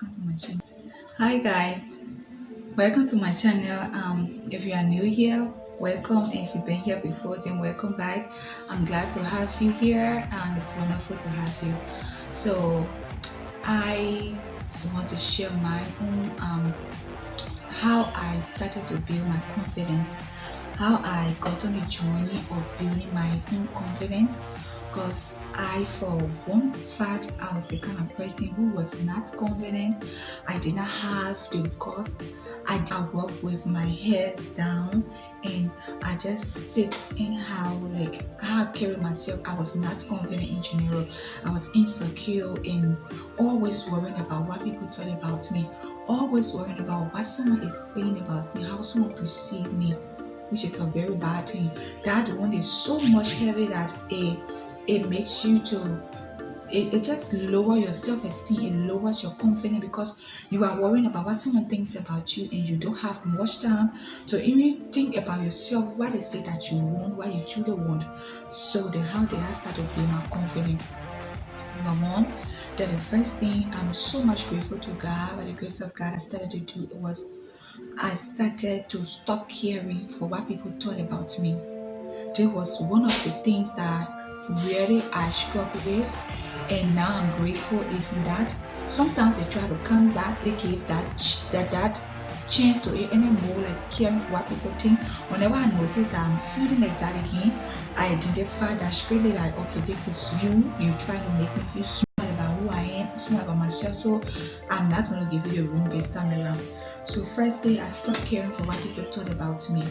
welcome to my channel. Hi guys, welcome to my channel. If you are new here, welcome. If you've been here before, then welcome back. I'm glad to have you here, and it's wonderful to have you. So I want to share my own how I started to build my confidence, how I got on a journey of building my own confidence. Because for one fact, I was the kind of person who was not confident. I did not have the guts. I walk with my head down, and I just sit in how I carry myself. I was not confident in general. I was insecure and always worrying about what people thought about me, always worrying about what someone is saying about me, how someone perceive me, which is a very bad thing. That one is so much heavy that it makes you to it just lower your self-esteem, it lowers your confidence because you are worrying about what someone thinks about you and you don't have much time to even think about yourself, what is it that you want, what you truly want. So then how did I start to build my confidence? Number one, that the first thing I'm so much grateful to God, by the grace of God, I started to do was I started to stop caring for what people thought about me. That was one of the things that really I struggled with, and now I'm grateful is that sometimes I try to come back, they give that chance to it anymore, like caring for what people think. Whenever I notice that I'm feeling like that again, I identify that straightly like, okay, this is you trying to make me feel small about who I am, small about myself, so I'm not going to give you the room this time around. So firstly, I stopped caring for what people thought about me.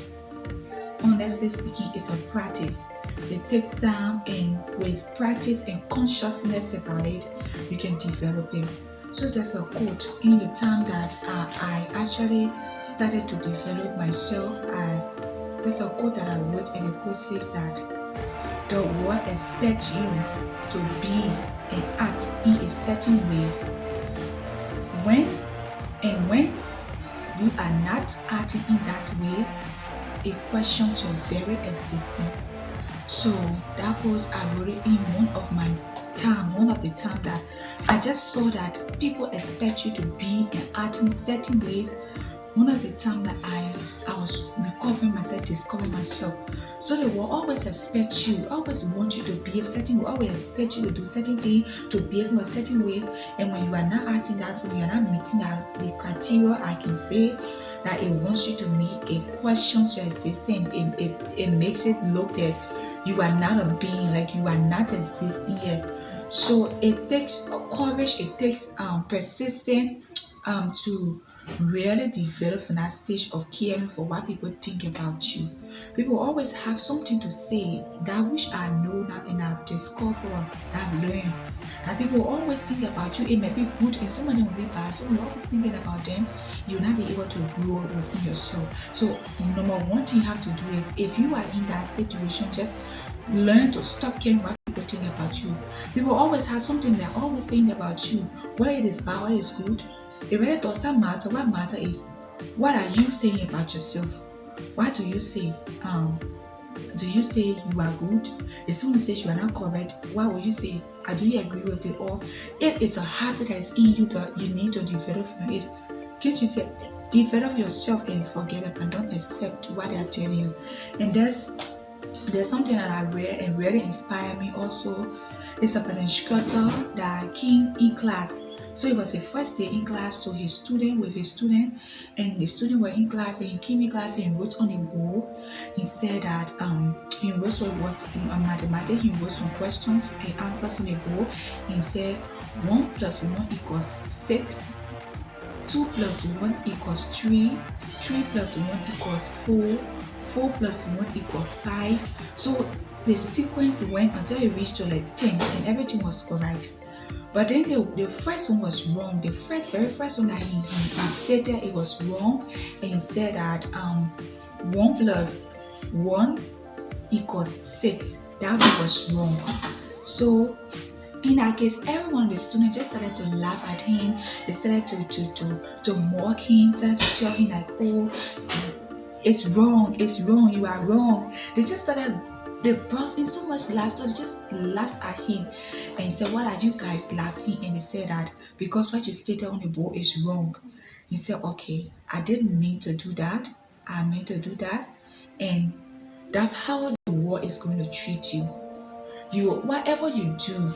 Honestly speaking, it's a practice. It takes time, and with practice and consciousness about it, you can develop it. So there's a quote in the time that I actually started to develop myself. There's a quote that I wrote, and the quote says that the world expects you to be and act in a certain way. When you are not acting in that way, it questions your very existence. So that was I wrote it in one of the time that I just saw that people expect you to be and act in certain ways. One of the time that I was recovering myself, discovering myself. So they will always expect you, always want you to behave certain way, always expect you to do certain thing, to behave in a certain way. And when you are not acting that way, you are not meeting the criteria, I can say that it wants you to meet, it questions your existence, it makes it look like you are not a being, like you are not existing yet. So it takes courage, it takes persistence to really develop from that stage of caring for what people think about you. People always have something to say that which I know now and I've discovered, that I've learned. That people always think about you. It may be good and some of them will be bad. So you're always thinking about them. You'll not be able to grow within yourself. So number one thing you have to do is if you are in that situation, just learn to stop caring what people think about you. People always have something they're always saying about you, whether it is bad, whether it is good. It really does not matter. What matters is what are you saying about yourself? What do you say? Do you say you are good? If someone says you are not correct, what will you say? Do you agree with it? Or if it's a habit that is in you that you need to develop from it, can't you say develop yourself and forget it and don't accept what they are telling you? And there's something that I read and really inspired me also. It's about an instructor that came in class. So it was the first day in class to his student with his student, and the student were in class and he came in class and he wrote on a wall. He said that he wrote so it was mathematics, he wrote some questions and answers on a wall. And he said 1 plus 1 equals 6, 2 plus 1 equals 3, 3 plus 1 equals 4, 4 plus 1 equals 5. So the sequence went until it reached to like 10 and everything was alright. But then the first one was wrong. The very first one that he stated it was wrong, and he said that 1 plus 1 equals 6. That one was wrong. So in that case, everyone, the students just started to laugh at him. They started to mock him, started to tell him like, oh, it's wrong, you are wrong. They just started They brought in so much laughter. They just laughed at him and he said, "What are you guys laughing?" And he said that because what you stated on the board is wrong. He said, "Okay, I didn't mean to do that. I meant to do that." And that's how the world is going to treat you. You, whatever you do,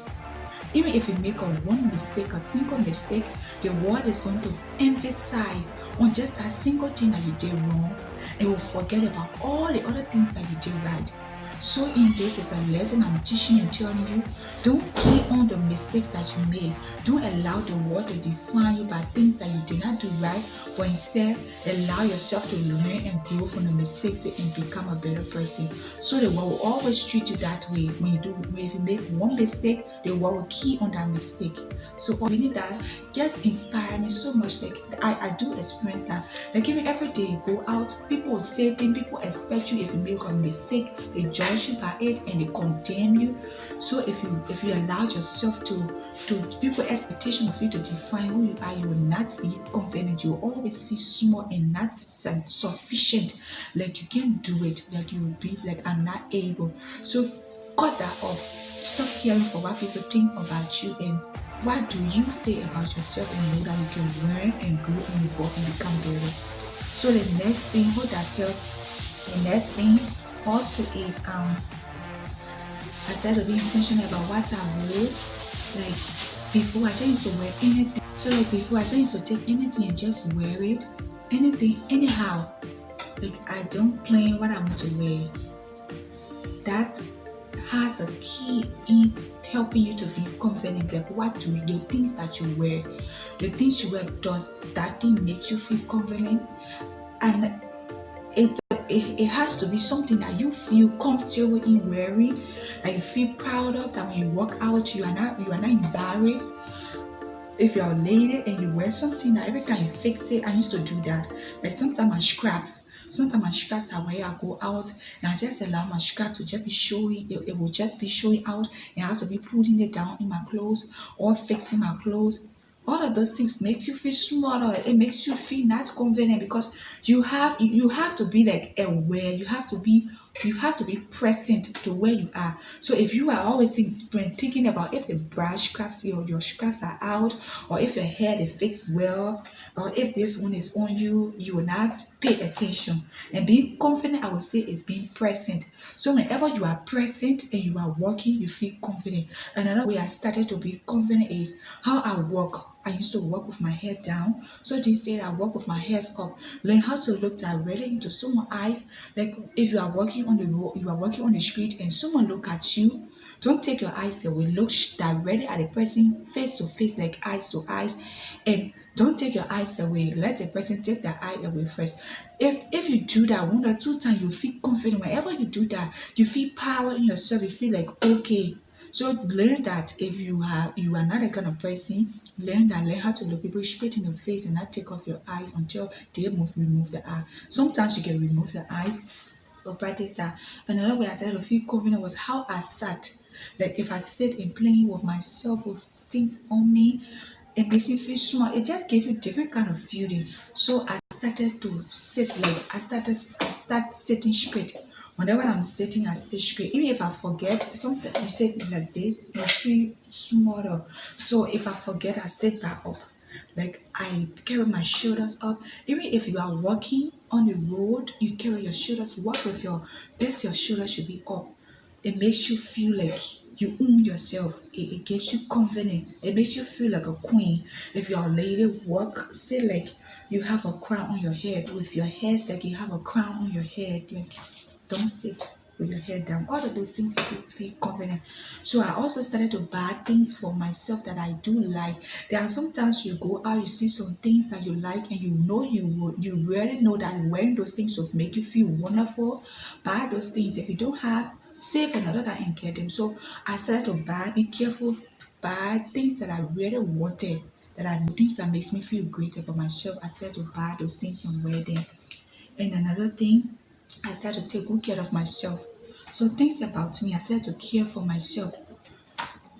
even if you make a one mistake, a single mistake, the world is going to emphasize on just that single thing that you did wrong and will forget about all the other things that you did right. So in this is a lesson I'm teaching and telling you, don't key on the mistakes that you made. Don't allow the world to define you by things that you did not do right, but instead allow yourself to learn and grow from the mistakes and become a better person. So the world will always treat you that way. When you make one mistake, the world will key on that mistake. So really that just inspire me so much. Like I do experience that. Like even every day you go out, people will say things, people expect you if you make a mistake, they judge you by it and they condemn you. So if you allow yourself to people expectation of you to define who you are, you will not be confident. You will always feel small and not sufficient. Like you can't do it. Like you will be like I'm not able. So cut that off. Stop hearing for what people think about you and what do you say about yourself and know that you can learn and grow and evolve and become better. So the next thing, who does help? The next thing also is I said to be intentional about what I wear. Like before I just used to wear anything. So like before I just used to take anything and just wear it. Anything, anyhow. Like I don't plan what I want to wear. That has a key in helping you to be confident. Like what do the things that you wear, the things you wear, does that thing make you feel confident? And it has to be something that you feel comfortable in wearing, that you feel proud of, that when you walk out you are not embarrassed. If you're a lady and you wear something that every time you fix it, I used to do that. Like sometimes my scraps are where I go out and I just allow my scrap to just be showing, it will just be showing out and I have to be putting it down in my clothes or fixing my clothes. All of those things makes you feel smaller. It makes you feel not confident because you have to be like aware. You have to be present to where you are. So if you are always thinking about if the brush scraps your scraps are out, or if your hair is fixed well, or if this one is on you, you will not pay attention. And being confident, I would say, is being present. So whenever you are present and you are working, you feel confident. Another way I started to be confident is how I walk. I used to walk with my head down. So these days I walk with my head up. Learn how to look directly into someone's eyes. Like if you are walking on the road, you are walking on the street and someone look at you, don't take your eyes away. Look directly at the person face to face, like eyes to eyes, and don't take your eyes away. Let the person take their eye away first. If you do that 1 or 2 times, you feel confident. Whenever you do that, you feel power in yourself. You feel like okay. So learn that if you are not a kind of person, learn how to look people straight in the face and not take off your eyes until they remove the eye. Sometimes you can remove the eyes or practice that. Another way I started to feel confident was how I sat. Like if I sit and playing with myself with things on me, it makes me feel small. It just gave you different kind of feeling. So I started to sit like I start sitting straight. Whenever I'm sitting, I stay straight. Even if I forget, sometimes you sit like this, you feel smaller. So if I forget, I sit back up. Like I carry my shoulders up. Even if you are walking on the road, you carry your shoulders. Walk with your shoulders should be up. It makes you feel like you own yourself. It gives you confidence. It makes you feel like a queen. If you're a lady, walk, say like you have a crown on your head. With your hairs, like you have a crown on your head. Like don't sit with your head down. All of those things make you feel confident. So I also started to buy things for myself that I do like. There are sometimes you go out, you see some things that you like, and you really know that wearing those things will make you feel wonderful. Buy those things. If you don't have, save another time and get them. So I started to buy, be careful, buy things that I really wanted, that I things that makes me feel great about myself. I started to buy those things and wear them. And another thing, I started to take good care of myself. So things about me, I started to care for myself.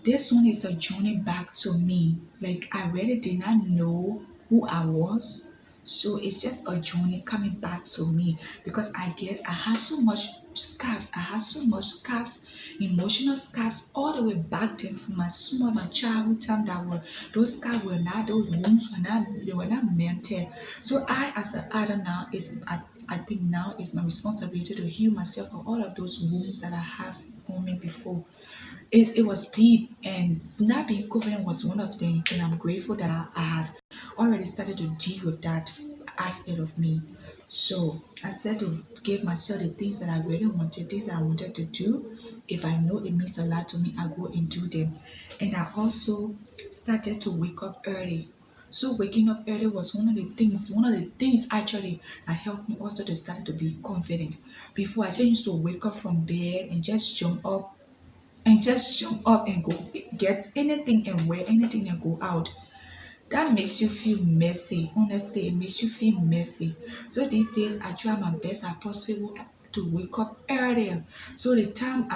This one is a journey back to me. Like I really did not know who I was. So it's just a journey coming back to me because I guess I had so much scars. I had so much scars, emotional scars, all the way back then from my childhood time. That were those scars were not, those wounds were not, they were not melted. So I, as an adult now, I think now it's my responsibility to heal myself for all of those wounds that I have on me before. It was deep, and not being covenant was one of them, and I'm grateful that I have already started to deal with that aspect of me. So I started to give myself the things that I really wanted, things that I wanted to do. If I know it means a lot to me, I go and do them. And I also started to wake up early. So waking up early was one of the things actually that helped me also to start to be confident. Before I just used to wake up from bed and just jump up and go get anything and wear anything and go out. That makes you feel messy. Honestly, it makes you feel messy. So these days I try my best as possible to wake up earlier. So the time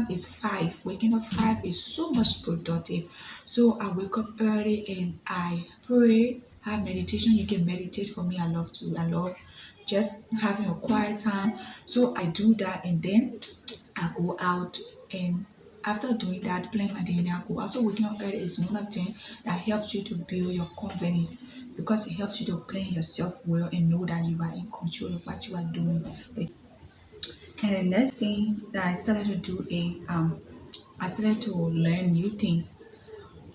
is 5. Waking up 5 is so much productive. So I wake up early and I pray, have meditation. You can meditate for me. I love to. I love just having a quiet time. So I do that, and then I go out, and after doing that, playing my DNA, I go. Also, waking up early is one of them that helps you to build your confidence because it helps you to plan yourself well and know that you are in control of what you are doing. And the next thing that I started to do is I started to learn new things.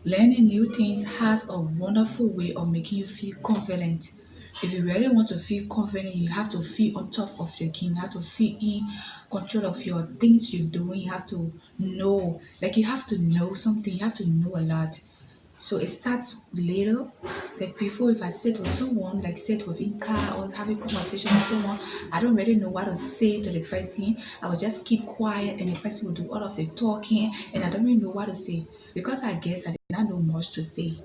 Learning new things has a wonderful way of making you feel confident. If you really want to feel confident, you have to feel on top of your game. You have to feel in control of your things you're doing. You have to know, like you have to know something. You have to know a lot. So it starts little. Like before, if I sit with someone, like sit with in car or having conversation with someone, I don't really know what to say to the person. I will just keep quiet and the person will do all of the talking and I don't really know what to say because I guess I did not know much to say.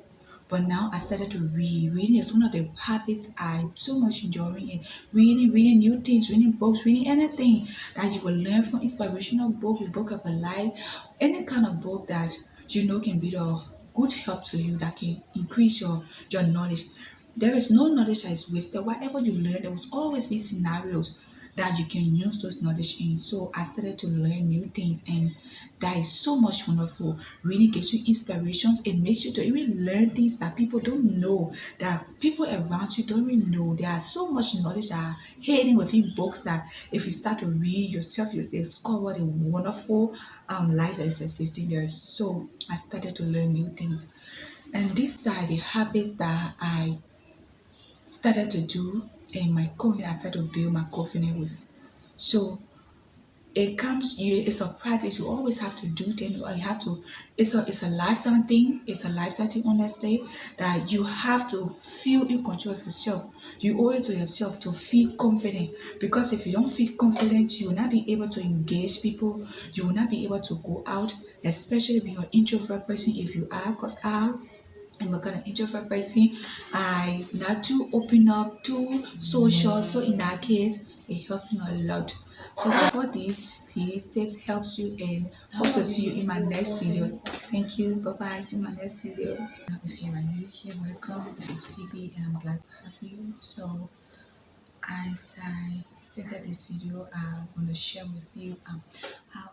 But now I started to read. Reading is one of the habits I so much enjoy reading. Reading new things, reading books, reading anything that you will learn from inspirational book, a book of a life, any kind of book that you know can be a good help to you that can increase your knowledge. There is no knowledge that is wasted. Whatever you learn, there will always be scenarios that you can use those knowledge in. So I started to learn new things, and that is so much wonderful. Reading gives you inspirations. It makes you to even learn things that people don't know, that people around you don't even know. There are so much knowledge that are hidden within books that if you start to read yourself, you discover the wonderful life that is existing there. So I started to learn new things. And these are the habits that I started to do, and my confidence, I started to build my confidence with. So it's a practice. You always have to do things, or you have to, it's a lifetime thing. It's a lifetime thing, honestly, that you have to feel in control of yourself. You owe it to yourself to feel confident, because if you don't feel confident, you will not be able to engage people. You will not be able to go out, especially being an introvert person. If you are, because I'm a kind of introvert person. I not too open up, too social. So in that case, it helps me a lot. So for these tips helps you, and hope to see you in my next video. Thank you. Bye bye. See you in my next video. If you are new here, welcome. This is Phoebe, and I'm glad to have you. So as I started this video, I want to share with you how